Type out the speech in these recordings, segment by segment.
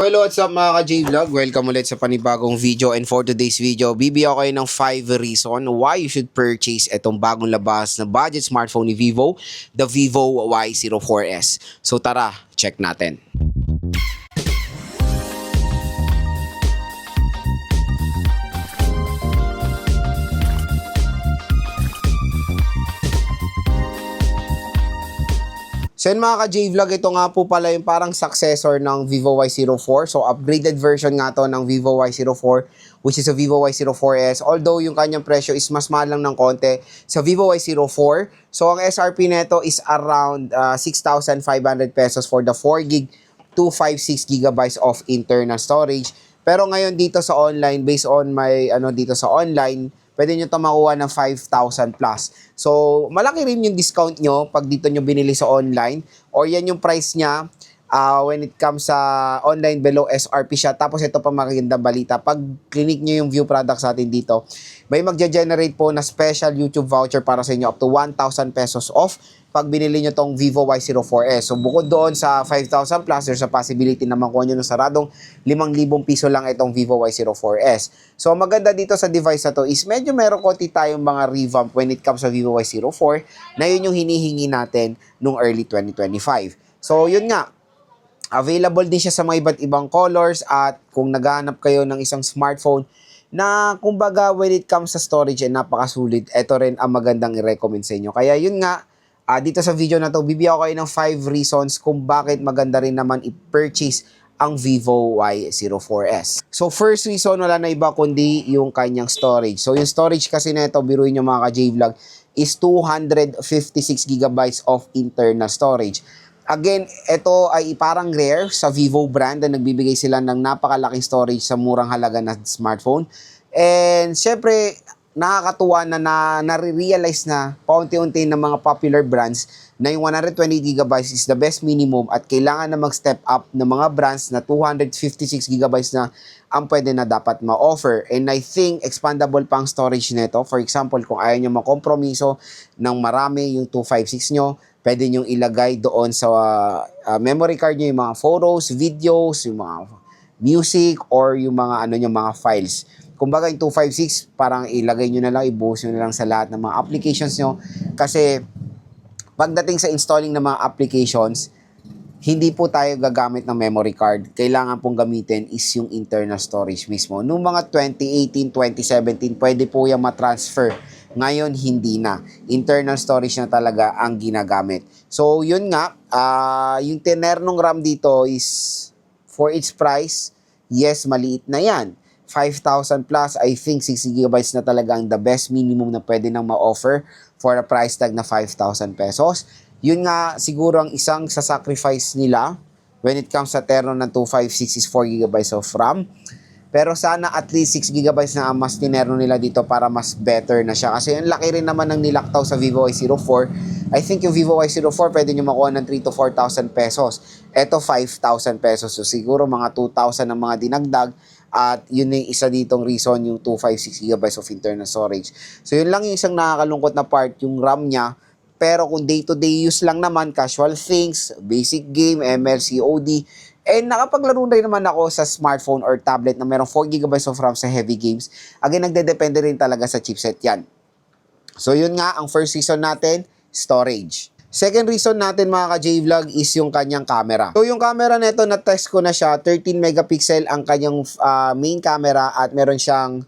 Hello, what's up mga ka-J-Vlog? Welcome ulit sa panibagong video, and for today's video, bibigyan ko kayo ng 5 reason why you should purchase itong bagong labas na budget smartphone ni Vivo, the Vivo Y04S. So tara, check natin. So yun mga ka-J-Vlog, ito nga po pala yung parang successor ng Vivo Y04. So upgraded version nga to ng Vivo Y04, which is a Vivo Y04S. Although yung kanyang presyo is mas mahal lang ng konti sa Vivo Y04. So ang SRP nito is around 6,500 pesos for the 4GB, 256GB of internal storage. Pero ngayon dito sa online, based on my dito sa online, pwede nyo ito makuha ng 5,000 plus. So, malaki rin yung discount nyo pag dito nyo binili sa online. Or yan yung price niya when it comes sa online below SRP siya. Tapos ito pa magandang balita. Pag clinic nyo yung view products natin dito, may magge-generate po na special YouTube voucher para sa inyo up to 1,000 pesos off pag binili nyo tong Vivo Y04S. So, bukod doon sa 5,000 plus, there's a possibility na makuha nyo ng saradong 5,000 piso lang itong Vivo Y04S. So, maganda dito sa device na to is medyo meron konti tayong mga revamp when it comes sa Vivo Y04 na yun yung hinihingi natin nung early 2025. So, yun nga. Available din siya sa mga iba't ibang colors, at kung naghahanap kayo ng isang smartphone na kumbaga when it comes sa storage ay napakasulit, ito rin ang magandang i-recommend sa inyo. Kaya yun nga, dito sa video na to, bibigyan ko kayo ng 5 reasons kung bakit maganda rin naman i-purchase ang Vivo Y04S. So first reason, wala na iba kundi yung kanyang storage. So yung storage kasi na ito, biruin nyo mga ka-J-Vlog, is 256GB of internal storage. Again, ito ay parang rare sa Vivo brand na nagbibigay sila ng napakalaking storage sa murang halaga na smartphone. And syempre, nakakatuwa na nare-realize na paunti-unti ng mga popular brands na yung 120GB is the best minimum at kailangan na mag-step up ng mga brands na 256GB na ang pwede na dapat ma-offer. And I think expandable pa ang storage nito. For example, kung ayaw nyo makompromiso ng marami yung 256 nyo, pwede nyo ilagay doon sa memory card nyo yung mga photos, videos, yung mga music, or yung mga mga files. Kumbaga yung 256, parang ilagay nyo na lang, ibuhos nyo na lang sa lahat ng mga applications nyo. Kasi pagdating sa installing ng mga applications, hindi po tayo gagamit ng memory card. Kailangan pong gamitin is yung internal storage mismo. Noong mga 2018, 2017, pwede po yung matransfer. Ngayon, hindi na. Internal storage na talaga ang ginagamit. So, yun nga, yung tinernong RAM dito is, for its price, yes, maliit na yan. 5,000 plus, I think 60GB na talaga ang the best minimum na pwede nang ma-offer for a price tag na 5,000 pesos. Yun nga, siguro ang isang sasacrifice nila when it comes sa terno ng 256 is 4GB of RAM. Pero sana at least 6GB na ang mas tinerno nila dito para mas better na siya. Kasi yung laki rin naman ng nilaktaw sa Vivo Y04. I think yung Vivo Y04 pwede nyo makuha ng 3,000 to 4,000 pesos. Ito 5,000 pesos. So siguro mga 2,000 ang mga dinagdag. At yun yung isa ditong reason, yung 256GB of internal storage. So yun lang yung isang nakakalungkot na part, yung RAM niya. Pero kung day-to-day use lang naman, casual things, basic game, ML, COD, nakapaglaro rin naman ako sa smartphone or tablet na merong 4GB of RAM sa heavy games. Again, nagdedepende rin talaga sa chipset yan. So yun nga, ang first reason natin, storage. Second reason natin mga ka-J-Vlog is yung kanyang camera. So yung camera nito, na-test ko na siya, 13 megapixel ang kanyang main camera at meron siyang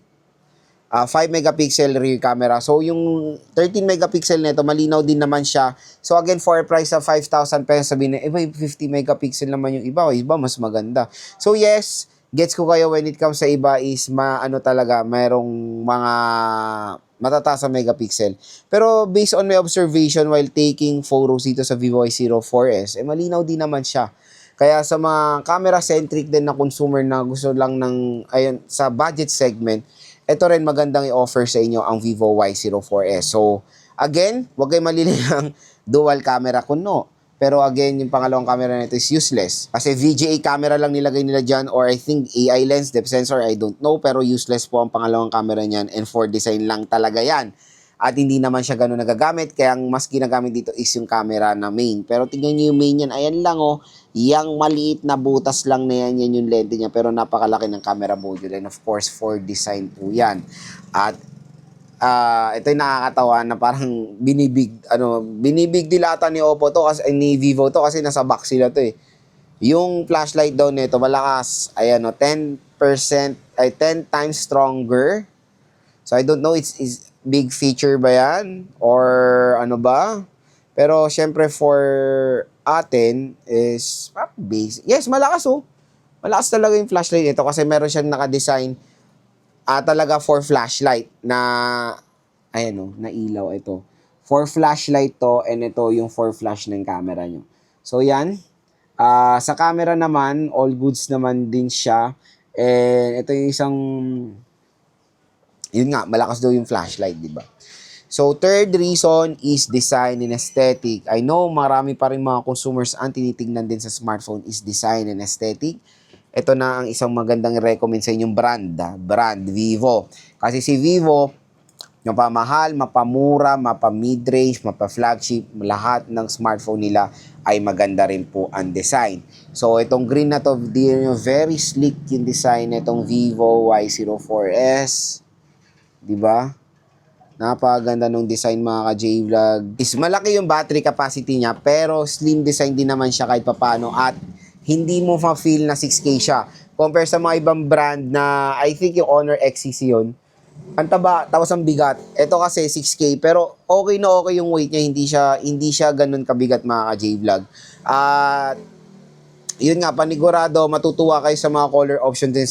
5 megapixel rear camera. So yung 13 megapixel nito, malinaw din naman siya. So again, for a price of 5,000 pesos, sabihin na, may 50 megapixel naman yung iba. Iba mas maganda. So yes, gets ko kayo when it comes sa iba is talaga, mayroong mga matataas sa megapixel. Pero based on my observation while taking photos dito sa Vivo Y04S, malinaw din naman siya. Kaya sa mga camera-centric din na consumer na gusto lang ng, sa budget segment, ito rin magandang i-offer sa inyo ang Vivo Y04S. So, again, huwag kayo malili ng dual camera kuno. Pero again, yung pangalawang camera nito is useless. Kasi VGA camera lang nilagay nila dyan, or I think AI lens, depth sensor, I don't know. Pero useless po ang pangalawang camera niyan, and for design lang talaga yan. at hindi naman siya ganun nagagamit. Kaya ang mas ginagamit dito is yung camera na main. Pero tingnan nyo yung main yan, ayan lang oh, yung maliit na butas lang na yan, yan yung lente niya, pero napakalaki ng camera module, and of course for design po yan. At ito yung nakakatawa na parang binibig dilata ni Oppo to kasi ni Vivo to kasi nasa box sila to eh. Yung flashlight daw nito malakas, ayan o, 10% ay 10 times stronger. So I don't know, is big feature ba yan or ano ba? Pero syempre for atin is basic. Yes, malakas oh. Malakas talaga yung flashlight nito kasi meron siyang naka-design talaga for flashlight na ayan oh, na ilaw ito. For flashlight to, and ito yung for flash ng camera nyo. So yan. Sa camera naman, all goods naman din siya. And ito yung isang, yun nga, malakas daw yung flashlight, di ba? So, third reason is design and aesthetic. I know marami pa rin mga consumers ang tinitingnan din sa smartphone is design and aesthetic. Ito na ang isang magandang recommend sa inyong brand, Vivo. Kasi si Vivo, mapamahal, mapamura, mapa-mid-range, mapa-flagship, lahat ng smartphone nila ay maganda rin po ang design. So, itong green na to, very sleek yung design nitong Vivo Y04S. Diba? Napakaganda ng design mga ka-J-Vlog. Is malaki yung battery capacity niya, pero slim design din naman siya kahit papano at hindi mo ma-feel na 6K siya. Compare sa mga ibang brand na, I think yung Honor XCC yun, ang taba, tapos ang bigat. Ito kasi 6K, pero okay na okay yung weight niya, hindi siya ganun kabigat mga ka-J-Vlog. At yun nga, panigurado, matutuwa kayo sa mga color options din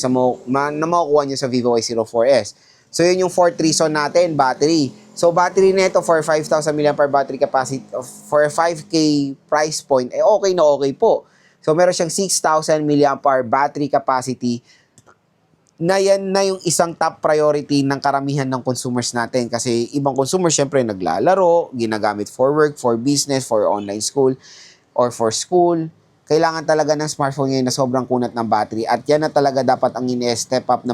na makukuha nyo sa Vivo Y04S. So yun yung fourth reason natin, battery. So battery nito for 5,000 mAh battery capacity, for 5K price point, okay na okay po. So meron siyang 6,000 mAh battery capacity na yan na yung isang top priority ng karamihan ng consumers natin. Kasi ibang consumers, syempre, naglalaro, ginagamit for work, for business, for online school, or for school. Kailangan talaga ng smartphone ngayon na sobrang kunat ng battery. At yan na talaga dapat ang ini-step up ng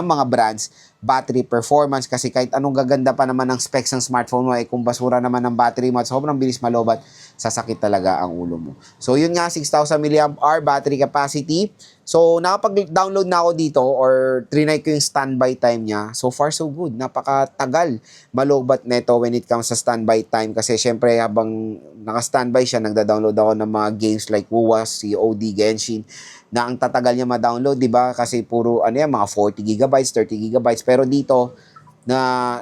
mga brands, battery performance. Kasi kahit anong gaganda pa naman ng specs ng smartphone mo, kung basura naman ng battery mo at sobrang bilis malobat, sasakit talaga ang ulo mo. So yun nga, 6,000 mAh battery capacity. So nakapag-download na ako dito or trinay ko yung standby time niya. So far so good. Napakatagal malobat neto when it comes sa standby time kasi syempre habang naka-standby siya, nagda-download ako ng mga games like WoWas, COD, Genshin na ang tatagal niya ma-download, 'di ba? Kasi puro mga 40 gigabytes, 30 gigabytes. Pero dito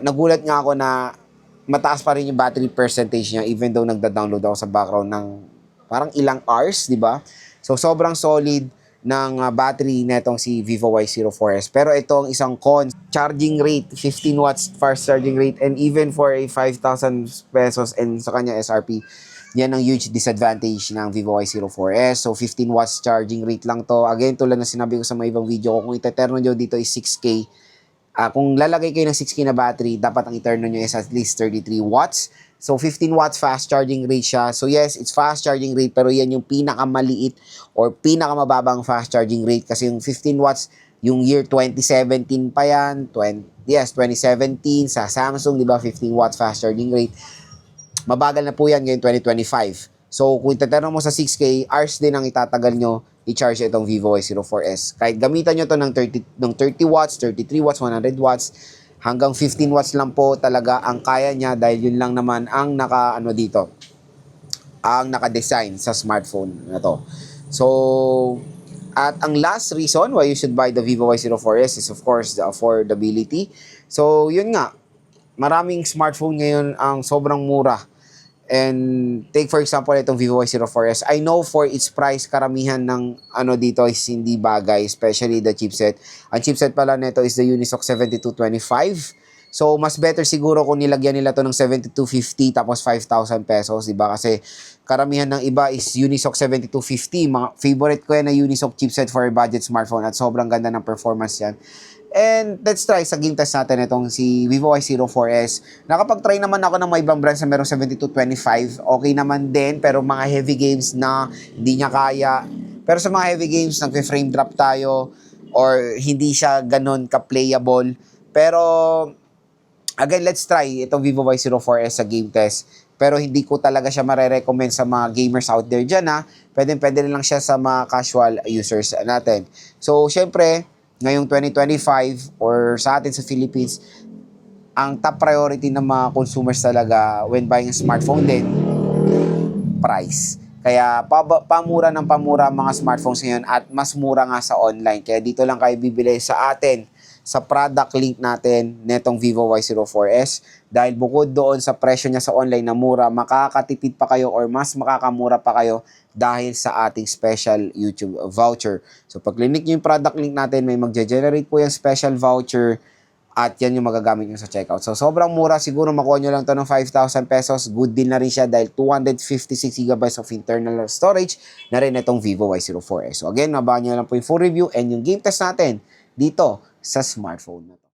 nagulat nga ako na mataas pa rin yung battery percentage niya even though nagda-download ako sa background ng parang ilang hours, di ba? So, sobrang solid ng battery netong si Vivo Y04S. Pero ito ang isang con, charging rate, 15 watts fast charging rate, and even for a 5,000 pesos and sa kanya SRP, yan ang huge disadvantage ng Vivo Y04S. So, 15 watts charging rate lang to. Again, tulad na sinabi ko sa mga ibang video ko, kung iteterno nyo dito is 6K. Kung lalagay kayo ng 6K na battery, dapat ang iterno nyo is at least 33 watts. So, 15 watts fast charging rate siya. So, yes, it's fast charging rate, pero yan yung pinakamaliit or pinakamababang fast charging rate. Kasi yung 15 watts, yung year 2017 pa yan. 2017 sa Samsung, di ba, 15 watts fast charging rate. Mabagal na po yan ngayon 2025. So, kung itatanong mo sa 6K, hours din ang itatagal nyo i-charge itong Vivo Y04S. Kahit gamitan nyo to ng 30 watts, 33 watts, 100 watts, hanggang 15 watts lang po talaga ang kaya niya dahil yun lang naman ang naka-design sa smartphone na to. So, at ang last reason why you should buy the Vivo Y04S is of course the affordability. So, yun nga, maraming smartphone ngayon ang sobrang mura. And take for example itong Vivo Y04S. I know for its price, karamihan ng dito is hindi bagay, especially the chipset. Ang chipset pala nito is the Unisoc 7225. So, mas better siguro kung nilagyan nila to ng 7250 tapos 5,000 pesos, diba? Kasi karamihan ng iba is Unisoc 7250. Mga favorite ko yan na Unisoc chipset for a budget smartphone at sobrang ganda ng performance yan. And let's try sa game test natin itong si Vivo Y04S. Nakapag-try naman ako ng mga ibang brands na merong 7225. Okay naman din, pero mga heavy games na hindi niya kaya. Pero sa mga heavy games, nagpe-frame drop tayo or hindi siya ganun ka-playable. Pero Again, let's try itong Vivo Y04S sa game test. Pero hindi ko talaga siya marerecommend sa mga gamers out there dyan ha. Pwede lang siya sa mga casual users natin. So, syempre, ngayong 2025 or sa atin sa Philippines, ang top priority ng mga consumers talaga when buying a smartphone din, price. Kaya pamura ng pamura ang mga smartphones ngayon at mas mura nga sa online. Kaya dito lang kayo bibili sa atin sa product link natin netong Vivo Y04S. Dahil bukod doon sa presyo niya sa online na mura, makakatipid pa kayo or mas makakamura pa kayo dahil sa ating special YouTube voucher. So pag clinic nyo yung product link natin, may magge-generate po yung special voucher at yan yung magagamit nyo sa checkout. So, sobrang mura. Siguro makuha nyo lang to ng 5,000 pesos. Good deal na rin siya dahil 256GB of internal storage na rin itong Vivo Y04S. So, again, mabahan nyo lang po yung full review and yung game test natin dito sa smartphone na to.